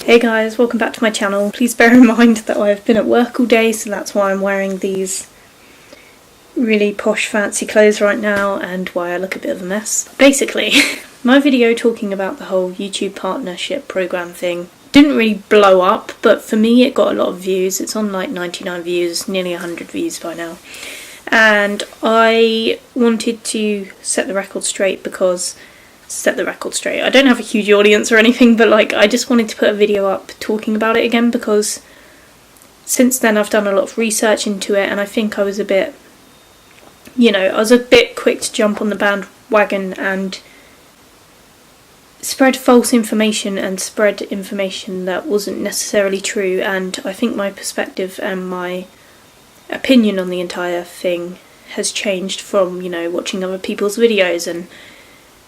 Hey guys, welcome back to my channel. Please bear in mind that I've been at work all day, so that's why I'm wearing these really posh fancy clothes right now and why I look a bit of a mess. Basically, my video talking about the whole YouTube partnership program thing didn't really blow up, but for me it got a lot of views. It's on like 99 views, nearly 100 views by now. And I wanted to set the record straight I don't have a huge audience or anything, but like I just wanted to put a video up talking about it again, because since then I've done a lot of research into it, and I think I was a bit quick to jump on the bandwagon and spread false information and spread information that wasn't necessarily true. And I think my perspective and my opinion on the entire thing has changed from, watching other people's videos and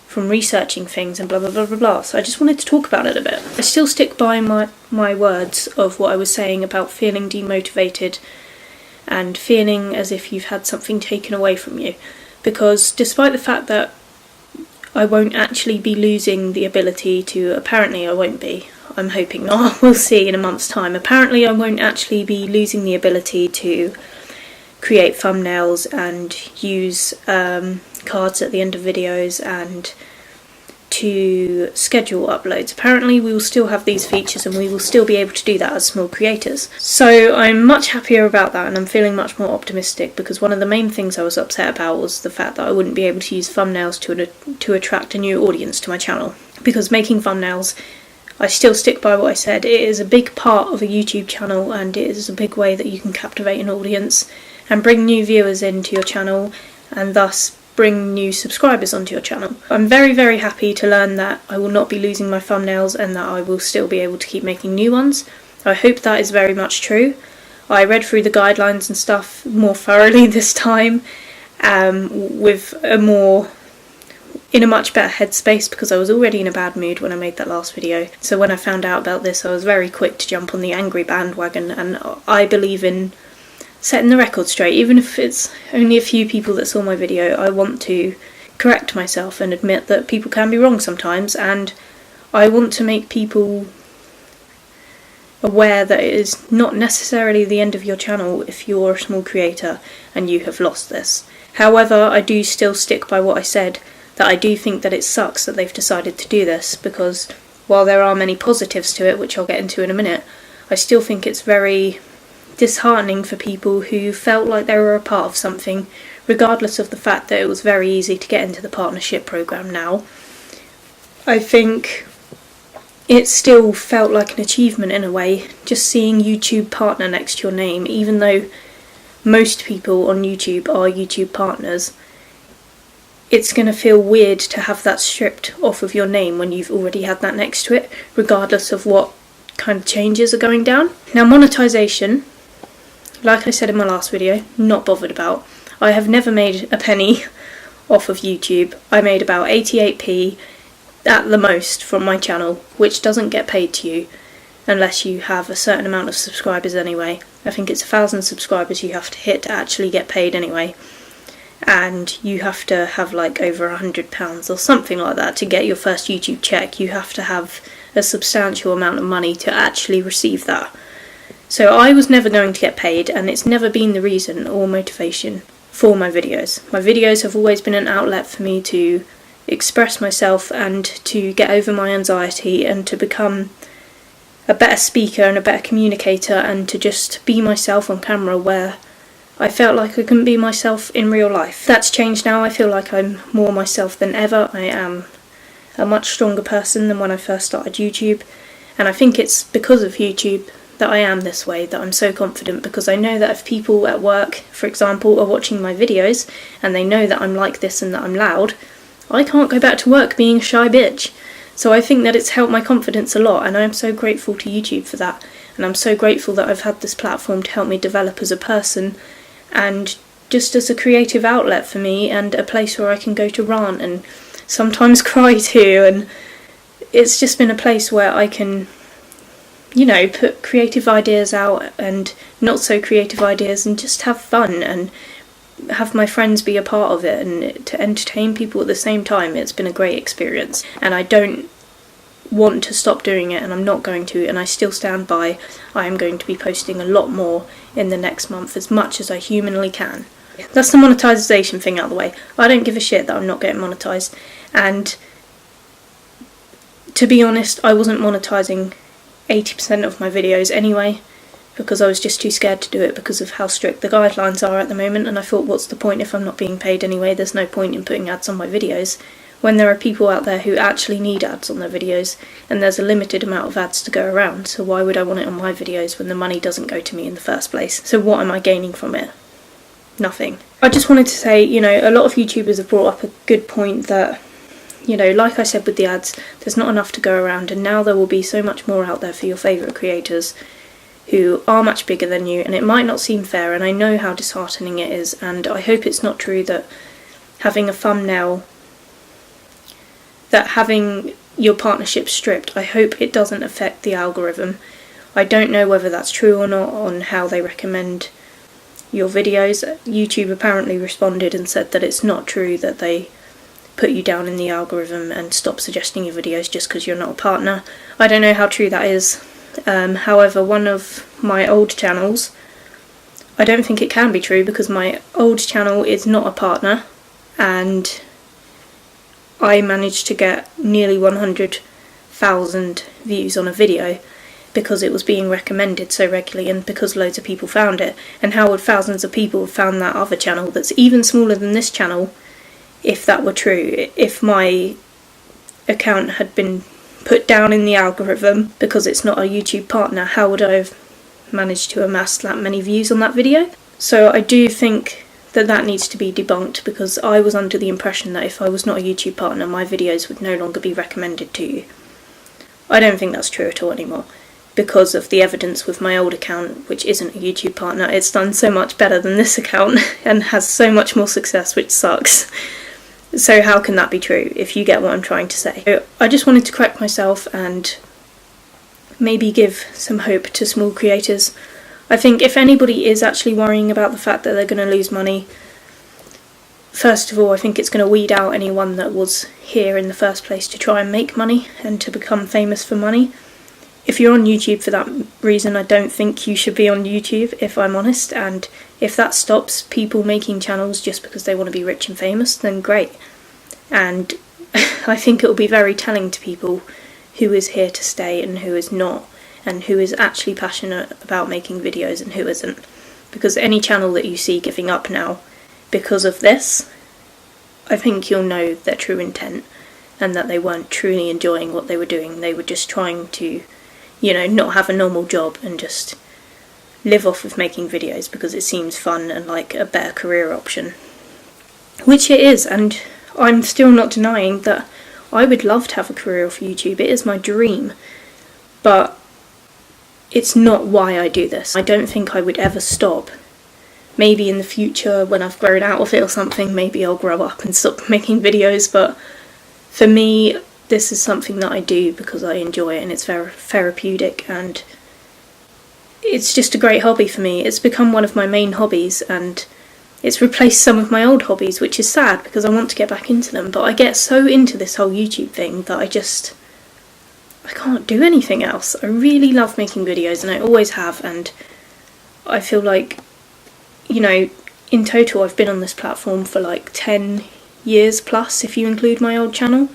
from researching things and blah blah blah blah blah. So I just wanted to talk about it a bit. I still stick by my words of what I was saying about feeling demotivated and feeling as if you've had something taken away from you, because despite the fact that I won't actually be losing the ability to, apparently I won't be, I'm hoping not, we'll see in a month's time, apparently I won't actually be losing the ability to create thumbnails and use cards at the end of videos and to schedule uploads. Apparently we will still have these features and we will still be able to do that as small creators. So I'm much happier about that, and I'm feeling much more optimistic, because one of the main things I was upset about was the fact that I wouldn't be able to use thumbnails to attract a new audience to my channel. Because making thumbnails, I still stick by what I said, it is a big part of a YouTube channel, and it is a big way that you can captivate an audience and bring new viewers into your channel, and thus bring new subscribers onto your channel. I'm very, very happy to learn that I will not be losing my thumbnails and that I will still be able to keep making new ones. I hope that is very much true. I read through the guidelines and stuff more thoroughly this time, with in a much better headspace, because I was already in a bad mood when I made that last video. So when I found out about this, I was very quick to jump on the angry bandwagon, and I believe in setting the record straight. Even if it's only a few people that saw my video, I want to correct myself and admit that people can be wrong sometimes, and I want to make people aware that it is not necessarily the end of your channel if you're a small creator and you have lost this. However, I do still stick by what I said, that I do think that it sucks that they've decided to do this, because while there are many positives to it, which I'll get into in a minute, I still think it's very disheartening for people who felt like they were a part of something, regardless of the fact that it was very easy to get into the partnership program now. I think it still felt like an achievement in a way, just seeing YouTube partner next to your name, even though most people on YouTube are YouTube partners. It's going to feel weird to have that stripped off of your name when you've already had that next to it, regardless of what kind of changes are going down. Now, monetization, like I said in my last video, not bothered about. I have never made a penny off of YouTube. I made about 88p at the most from my channel, which doesn't get paid to you unless you have a certain amount of subscribers anyway. I think it's 1,000 subscribers you have to hit to actually get paid anyway. And you have to have like over £100 or something like that to get your first YouTube check. You have to have a substantial amount of money to actually receive that. So I was never going to get paid, and it's never been the reason or motivation for my videos. My videos have always been an outlet for me to express myself and to get over my anxiety and to become a better speaker and a better communicator, and to just be myself on camera where I felt like I couldn't be myself in real life. That's changed now. I feel like I'm more myself than ever. I am a much stronger person than when I first started YouTube, and I think it's because of YouTube that I am this way, that I'm so confident, because I know that if people at work, for example, are watching my videos and they know that I'm like this and that I'm loud, I can't go back to work being a shy bitch. So I think that it's helped my confidence a lot, and I am so grateful to YouTube for that, and I'm so grateful that I've had this platform to help me develop as a person and just as a creative outlet for me, and a place where I can go to rant and sometimes cry too, and it's just been a place where I can put creative ideas out and not so creative ideas and just have fun and have my friends be a part of it and to entertain people at the same time. It's been a great experience, and I don't want to stop doing it, and I'm not going to, and I still stand by. I am going to be posting a lot more in the next month, as much as I humanly can. That's the monetization thing out of the way. I don't give a shit that I'm not getting monetized, and to be honest, I wasn't monetizing 80% of my videos anyway, because I was just too scared to do it because of how strict the guidelines are at the moment, and I thought, what's the point if I'm not being paid anyway? There's no point in putting ads on my videos when there are people out there who actually need ads on their videos, and there's a limited amount of ads to go around, so why would I want it on my videos when the money doesn't go to me in the first place? So what am I gaining from it? Nothing. I just wanted to say, you know, a lot of YouTubers have brought up a good point that, you know, like I said with the ads, there's not enough to go around, and now there will be so much more out there for your favourite creators who are much bigger than you, and it might not seem fair, and I know how disheartening it is, and I hope it's not true that having a thumbnail, that having your partnership stripped, I hope it doesn't affect the algorithm. I don't know whether that's true or not on how they recommend your videos. YouTube apparently responded and said that it's not true that they put you down in the algorithm and stop suggesting your videos just because you're not a partner. I don't know how true that is. However, one of my old channels, I don't think it can be true because my old channel is not a partner, and I managed to get nearly 100,000 views on a video because it was being recommended so regularly and because loads of people found it. And how would thousands of people have found that other channel that's even smaller than this channel if that were true? If my account had been put down in the algorithm because it's not a YouTube partner, how would I have managed to amass that many views on that video? So I do think that needs to be debunked, because I was under the impression that if I was not a YouTube partner, my videos would no longer be recommended to you. I don't think that's true at all anymore, because of the evidence with my old account, which isn't a YouTube partner. It's done so much better than this account and has so much more success, which sucks. So how can that be true, if you get what I'm trying to say? So I just wanted to correct myself and maybe give some hope to small creators. I think if anybody is actually worrying about the fact that they're going to lose money, first of all, I think it's going to weed out anyone that was here in the first place to try and make money and to become famous for money. If you're on YouTube for that reason, I don't think you should be on YouTube, if I'm honest, and if that stops people making channels just because they want to be rich and famous, then great. And I think it will be very telling to people who is here to stay and who is not, and who is actually passionate about making videos and who isn't. Because any channel that you see giving up now because of this, I think you'll know their true intent and that they weren't truly enjoying what they were doing. They were just trying to, you know, not have a normal job and just live off of making videos because it seems fun and like a better career option. Which it is, and I'm still not denying that I would love to have a career off YouTube. It is my dream. But it's not why I do this. I don't think I would ever stop. Maybe in the future when I've grown out of it or something, maybe I'll grow up and stop making videos, but for me, this is something that I do because I enjoy it and it's very therapeutic, and it's just a great hobby for me. It's become one of my main hobbies, and it's replaced some of my old hobbies, which is sad because I want to get back into them, but I get so into this whole YouTube thing that I can't do anything else. I really love making videos, and I always have, and I feel like, you know, in total I've been on this platform for like 10 years plus if you include my old channel.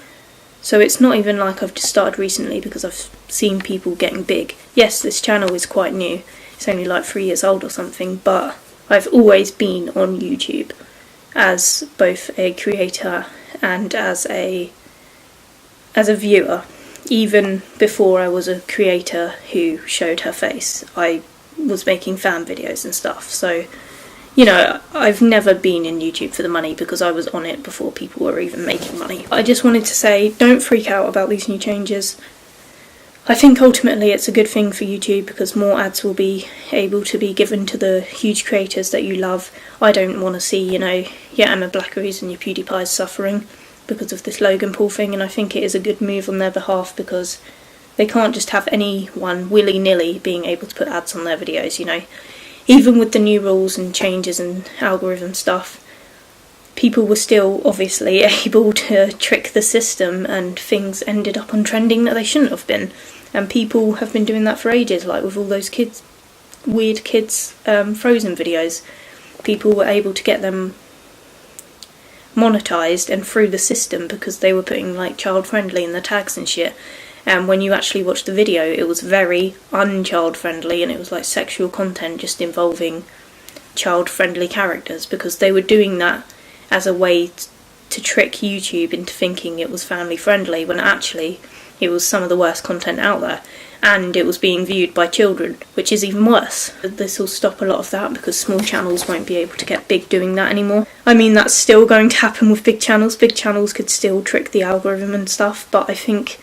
So it's not even like I've just started recently because I've seen people getting big. Yes, this channel is quite new. It's only like 3 years old or something, but I've always been on YouTube as both a creator and as a viewer. Even before I was a creator who showed her face, I was making fan videos and stuff. So, you know, I've never been in YouTube for the money because I was on it before people were even making money. I just wanted to say, don't freak out about these new changes. I think ultimately it's a good thing for YouTube because more ads will be able to be given to the huge creators that you love. I don't want to see, you know, your Emma Blackerys and your PewDiePies suffering because of this Logan Paul thing, and I think it is a good move on their behalf because they can't just have anyone willy-nilly being able to put ads on their videos, you know. Even with the new rules and changes and algorithm stuff, people were still obviously able to trick the system, and things ended up on trending that they shouldn't have been. And people have been doing that for ages, like with all those weird kids Frozen videos. People were able to get them monetized and through the system because they were putting like child friendly in the tags and shit. And when you actually watched the video, it was very unchild friendly, and it was like sexual content just involving child friendly characters, because they were doing that as a way to trick YouTube into thinking it was family friendly, when actually it was some of the worst content out there, and it was being viewed by children, which is even worse. This will stop a lot of that, because small channels won't be able to get big doing that anymore. I mean, that's still going to happen with big channels. Big channels could still trick the algorithm and stuff, but I think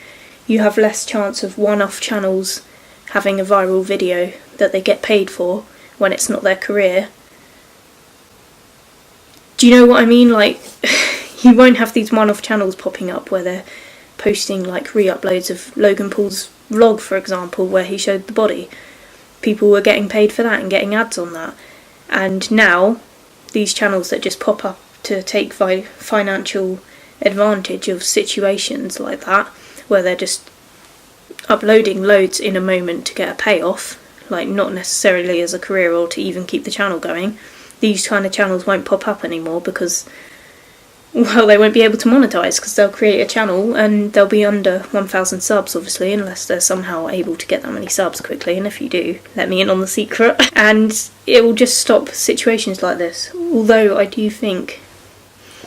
you have less chance of one-off channels having a viral video that they get paid for when it's not their career. Do you know what I mean? Like, you won't have these one-off channels popping up where they're posting like re-uploads of Logan Paul's vlog, for example, where he showed the body. People were getting paid for that and getting ads on that. And now, these channels that just pop up to take financial advantage of situations like that, where they're just uploading loads in a moment to get a payoff, like not necessarily as a career or to even keep the channel going, these kind of channels won't pop up anymore because, well, they won't be able to monetize, because they'll create a channel and they'll be under 1,000 subs, obviously, unless they're somehow able to get that many subs quickly, and if you do, let me in on the secret. And it will just stop situations like this. Although I do think,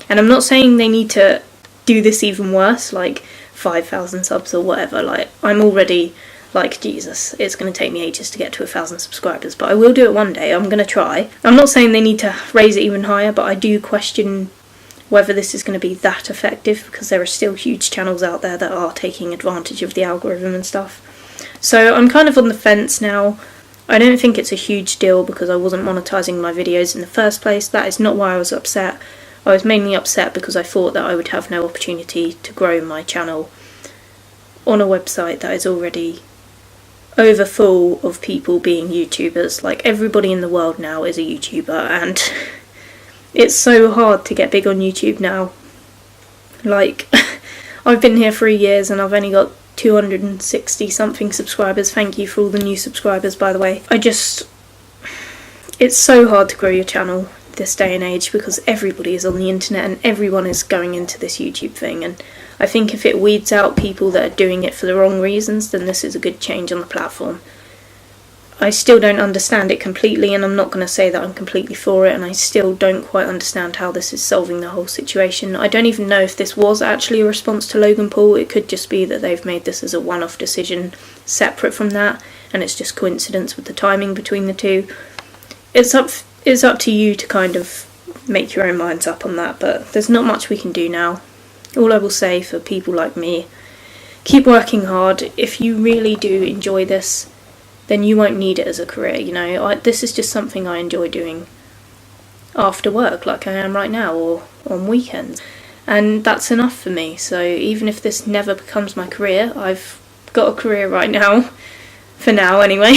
and I'm not saying they need to do this even worse, like 5,000 subs or whatever, like I'm already like, Jesus, it's going to take me ages to get to 1,000 subscribers, but I will do it one day. I'm going to try. I'm not saying they need to raise it even higher, but I do question whether this is going to be that effective, because there are still huge channels out there that are taking advantage of the algorithm and stuff. So I'm kind of on the fence now. I don't think it's a huge deal because I wasn't monetizing my videos in the first place. That is not why I was upset. I was mainly upset because I thought that I would have no opportunity to grow my channel on a website that is already over full of people being YouTubers. Like, everybody in the world now is a YouTuber, and it's so hard to get big on YouTube now. Like, I've been here 3 years and I've only got 260 something subscribers. Thank you for all the new subscribers, by the way. It's so hard to grow your channel this day and age because everybody is on the internet and everyone is going into this YouTube thing, and I think if it weeds out people that are doing it for the wrong reasons, then this is a good change on the platform. I still don't understand it completely, and I'm not going to say that I'm completely for it, and I still don't quite understand how this is solving the whole situation. I don't even know if this was actually a response to Logan Paul. It could just be that they've made this as a one-off decision separate from that, and it's just coincidence with the timing between the two. It's up to you to kind of make your own minds up on that, but there's not much we can do now. All I will say for people like me, keep working hard. If you really do enjoy this, then you won't need it as a career, you know. This is just something I enjoy doing after work, like I am right now, or on weekends. And that's enough for me. So even if this never becomes my career, I've got a career right now, for now anyway.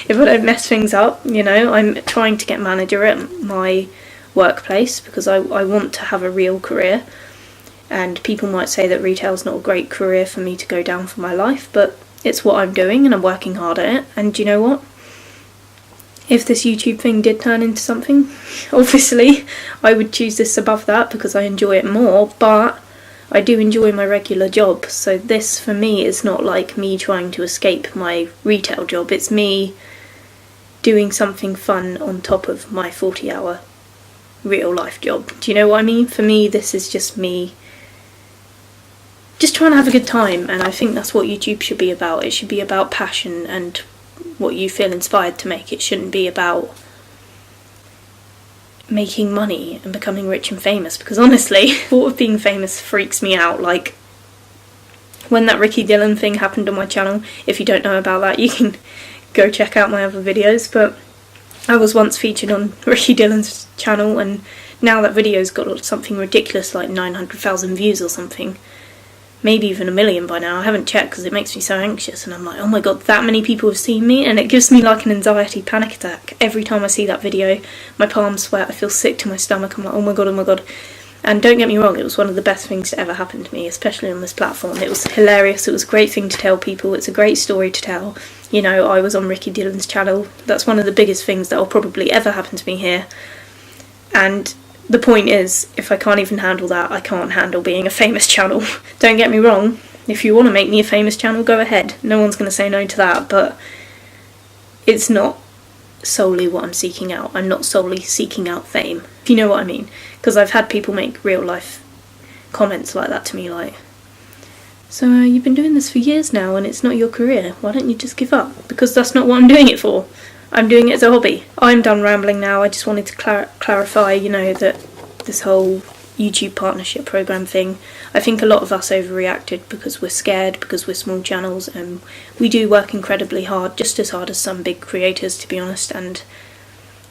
If I don't mess things up, you know, I'm trying to get manager at my workplace because I want to have a real career. And people might say that retail's not a great career for me to go down for my life, but it's what I'm doing and I'm working hard at it. And you know what? If this YouTube thing did turn into something, obviously I would choose this above that because I enjoy it more, but I do enjoy my regular job. So this for me is not like me trying to escape my retail job. It's me doing something fun on top of my 40-hour real life job. Do you know what I mean? For me, this is just me just trying to have a good time, and I think that's what YouTube should be about. It should be about passion and what you feel inspired to make. It shouldn't be about making money and becoming rich and famous, because honestly, thought of being famous freaks me out. Like, when that Ricky Dillon thing happened on my channel, if you don't know about that, you can go check out my other videos, but I was once featured on Ricky Dillon's channel, and now that video's got something ridiculous like 900,000 views or something. maybe even 1 million by now. I haven't checked because it makes me so anxious, and I'm like, oh my god, that many people have seen me, and it gives me like an anxiety panic attack every time I see that video. My palms sweat, I feel sick to my stomach, I'm like, oh my god, oh my god. And don't get me wrong, it was one of the best things to ever happen to me, especially on this platform. It was hilarious, it was a great thing to tell people, it's a great story to tell. You know, I was on Ricky Dillon's channel, that's one of the biggest things that will probably ever happen to me here. And the point is, if I can't even handle that, I can't handle being a famous channel. Don't get me wrong, if you want to make me a famous channel, go ahead. No one's going to say no to that, but it's not solely what I'm seeking out. I'm not solely seeking out fame, if you know what I mean. Because I've had people make real life comments like that to me, like, so you've been doing this for years now and it's not your career, why don't you just give up? Because that's not what I'm doing it for. I'm doing it as a hobby. I'm done rambling now. I just wanted to clarify, you know, that this whole YouTube partnership program thing, I think a lot of us overreacted because we're scared, because we're small channels, and we do work incredibly hard, just as hard as some big creators, to be honest. And,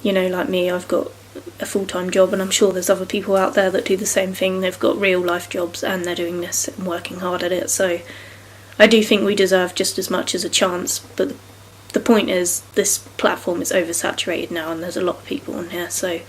you know, like me, I've got a full-time job, and I'm sure there's other people out there that do the same thing. They've got real life jobs and they're doing this and working hard at it. So I do think we deserve just as much as a chance, but the point is, this platform is oversaturated now and there's a lot of people on here, so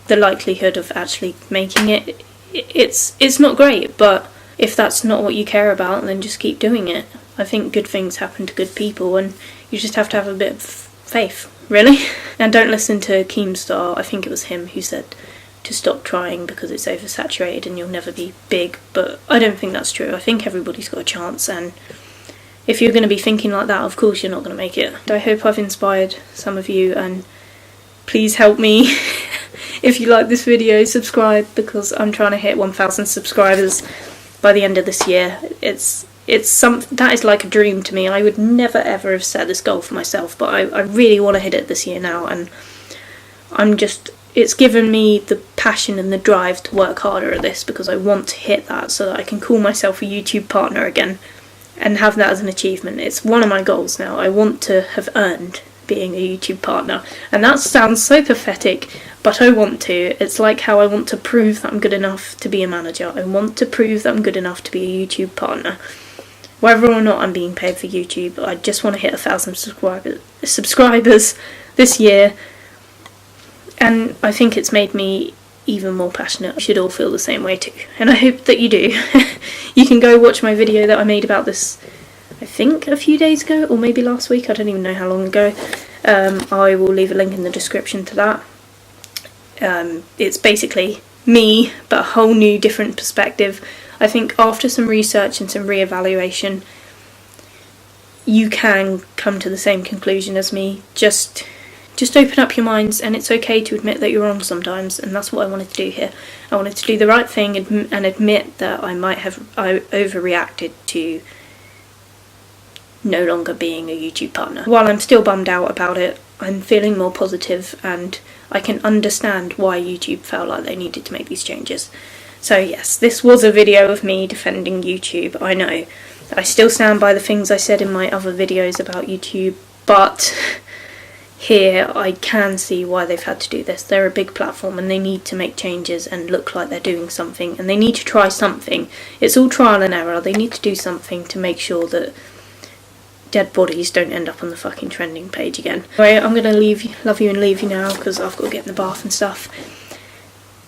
the likelihood of actually making it, it's not great, but if that's not what you care about, then just keep doing it. I think good things happen to good people, and you just have to have a bit of faith, really. And don't listen to Keemstar, I think it was him who said to stop trying because it's oversaturated and you'll never be big, but I don't think that's true. I think everybody's got a chance, and if you're going to be thinking like that, of course you're not going to make it. I hope I've inspired some of you, and please help me. If you like this video, subscribe, because I'm trying to hit 1,000 subscribers by the end of this year. That is like a dream to me. I would never ever have set this goal for myself, but I really want to hit it this year now, and it's given me the passion and the drive to work harder at this, because I want to hit that so that I can call myself a YouTube partner again and have that as an achievement. It's one of my goals now. I want to have earned being a YouTube partner, and that sounds so pathetic, but I want to. It's like how I want to prove that I'm good enough to be a manager. I want to prove that I'm good enough to be a YouTube partner. Whether or not I'm being paid for YouTube, I just want to hit 1,000 subscribers this year, and I think it's made me even more passionate. You should all feel the same way too, and I hope that you do. You can go watch my video that I made about this, I think a few days ago, or maybe last week, I don't even know how long ago. I will leave a link in the description to that. It's basically me, but a whole new different perspective. I think after some research and some re-evaluation, you can come to the same conclusion as me. Just open up your minds, and it's okay to admit that you're wrong sometimes, and that's what I wanted to do here. I wanted to do the right thing and admit that I overreacted to no longer being a YouTube partner. While I'm still bummed out about it, I'm feeling more positive, and I can understand why YouTube felt like they needed to make these changes. So yes, this was a video of me defending YouTube. I know I still stand by the things I said in my other videos about YouTube, but here I can see why they've had to do this. They're a big platform and they need to make changes and look like they're doing something, and they need to try something. It's all trial and error. They need to do something to make sure that dead bodies don't end up on the fucking trending page again. Anyway, I'm gonna love you and leave you now, because I've got to get in the bath and stuff.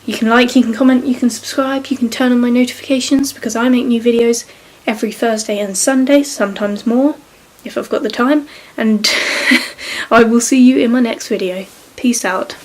You can like, you can comment, you can subscribe, you can turn on my notifications, because I make new videos every Thursday and Sunday, sometimes more if I've got the time, and I will see you in my next video. Peace out.